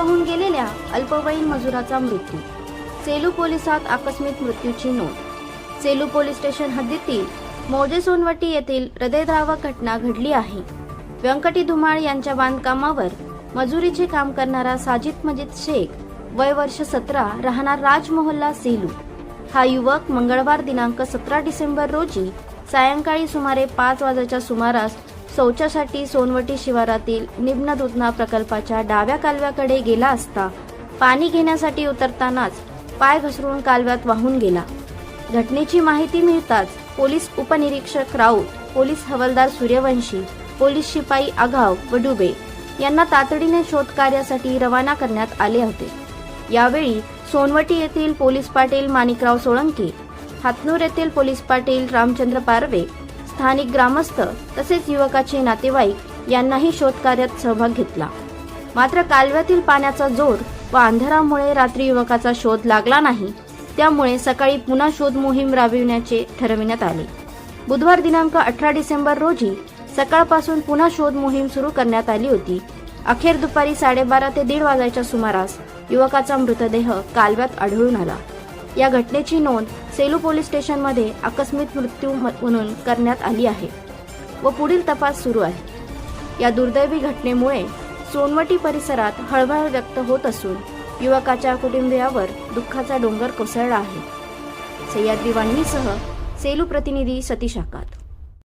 वाहून गेलेल्या अल्पवयीन मजुराचा मृत्यू। सेलू पोलिसात आकस्मिक मृत्यूची नोंद। सेलू पोलीस स्टेशन हद्दीतील मौजे सोनवटी येथील हृदयद्रावक घटना घडली आहे। व्यंकटी धुमाळ यांच्या बांधकामावर मजुरीचे काम करणारा साजिद मजीद शेख, वय वर्ष 17, राहणार राज मोहल्ला सेलू, हा युवक मंगळवार दिनांक 17 डिसेंबर रोजी सायंकाळी सुमारे 5 वाजेच्या सुमारास शौचासाठी सोनवटी शिवारातील निम्न दुधना प्रकल्पाच्या डाव्या कालव्याकडे गेला असता पाणी घेण्यासाठी उतरतानाच पाय घसरून कालव्यात वाहून गेला। घटनेची माहिती मिळताच पोलीस उपनिरीक्षक राऊत, पोलीस हवालदार सूर्यवंशी, पोलीस शिपाई आघाव व डुबे यांना तातडीने शोध कार्यासाठी रवाना करण्यात आले होते। यावेळी सोनवटी येथील पोलीस पाटील माणिकराव सोळंके, हातनूर येथील पोलीस पाटील रामचंद्र पारवे, स्थानिक ग्रामस्थ तसेच युवकाचे नातेवाईक यांनाही शोध कार्यात सहभाग घेतला। मात्र कालव्यातील पाण्याचा जोर व अंधारामुळे रात्री युवकाचा शोध लागला नाही, त्यामुळे सकाळी पुन्हा शोध मोहीम राबविण्याचे ठरविण्यात आले। बुधवार दिनांक 18 डिसेंबर रोजी सकाळपासून पुन्हा शोध मोहीम सुरू करण्यात आली होती। अखेर दुपारी 12:30 ते 1:30 वाजेच्या सुमारास युवकाचा मृतदेह कालव्यात आढळून आला। या घटनेची नोंद सेलू पोलीस स्टेशनमध्ये आकस्मिक मृत्यू म्हणून करण्यात आली आहे व पुढील तपास सुरू आहे। या दुर्दैवी घटनेमुळे सोनवटी परिसरात हळहळ व्यक्त होत असून युवकाच्या कुटुंबियावर दुःखाचा डोंगर कोसळला आहे। सह्याद्री वाहिनीसह सेलू प्रतिनिधी सतीश आकात।